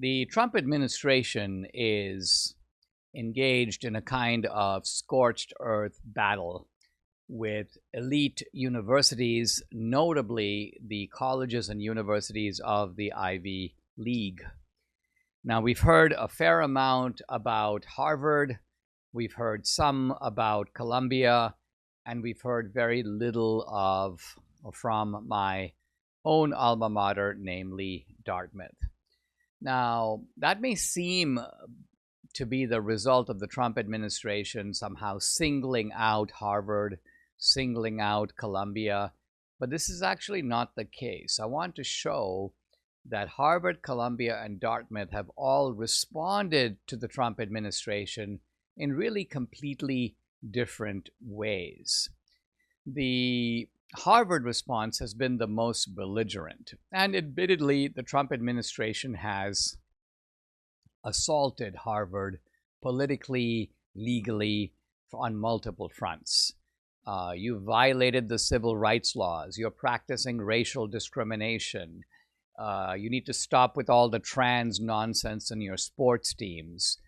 The Trump administration is engaged in a kind of scorched earth battle with elite universities, notably the colleges and universities of the Ivy League. Now, we've heard a fair amount about Harvard, we've heard some about Columbia, and we've heard very little from my own alma mater, namely Dartmouth. Now, that may seem to be the result of the Trump administration somehow singling out Harvard, singling out Columbia, but this is actually not the case. I want to show that Harvard, Columbia, and Dartmouth have all responded to the Trump administration in really completely different ways. The Harvard response has been the most belligerent, and admittedly, the Trump administration has assaulted Harvard politically, legally, on multiple fronts. You violated the civil rights laws. You're practicing racial discrimination. You need to stop with all the trans nonsense in your sports teams.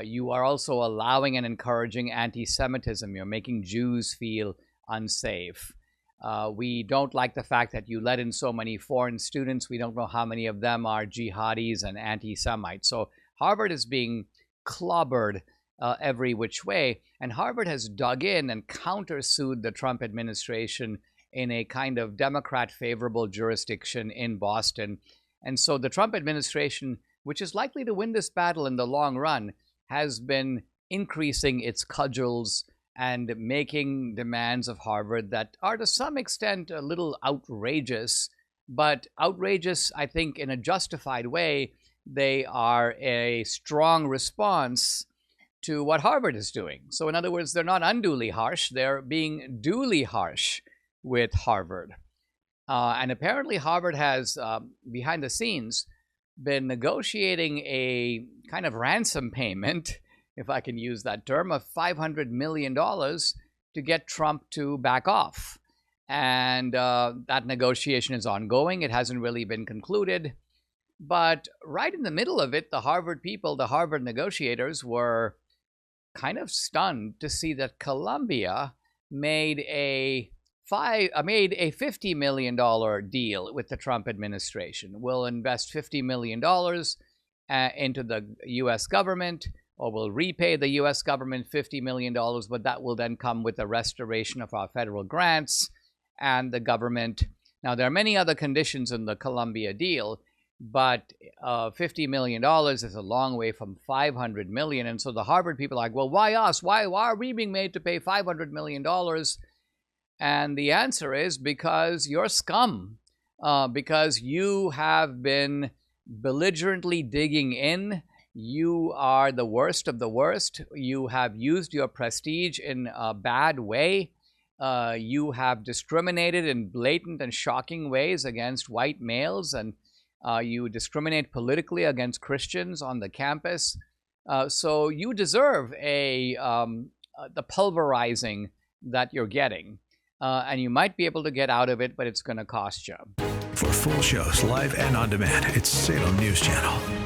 You are also allowing and encouraging anti-Semitism. You're making Jews feel unsafe. We don't like the fact that you let in so many foreign students. We don't know how many of them are jihadis and anti-Semites. So Harvard is being clobbered every which way. And Harvard has dug in and countersued the Trump administration in a kind of Democrat-favorable jurisdiction in Boston. And so the Trump administration, which is likely to win this battle in the long run, has been increasing its cudgels and making demands of Harvard that are to some extent a little outrageous, but outrageous, I think, in a justified way. They are a strong response to what Harvard is doing. So in other words, they're not unduly harsh, they're being duly harsh with Harvard. And apparently Harvard has, behind the scenes, been negotiating a kind of ransom payment, if I can use that term, of $500 million to get Trump to back off. And that negotiation is ongoing. It hasn't really been concluded. But right in the middle of it, the Harvard people, the Harvard negotiators, were kind of stunned to see that Columbia made a $50 million deal with the Trump administration. We'll invest $50 million into the U.S. government, or we'll repay the U.S. government $50 million, but that will then come with the restoration of our federal grants and the government. Now, there are many other conditions in the Columbia deal, but $50 million is a long way from $500 million. And so the Harvard people are like, well, why us? Why are we being made to pay $500 million? And the answer is because you're scum, because you have been belligerently digging in. You are the worst of the worst. You have used your prestige in a bad way. You have discriminated in blatant and shocking ways against white males, and you discriminate politically against Christians on the campus. So you deserve the pulverizing that you're getting. And you might be able to get out of it, but it's going to cost you. For full shows, live and on demand, it's Salem News Channel.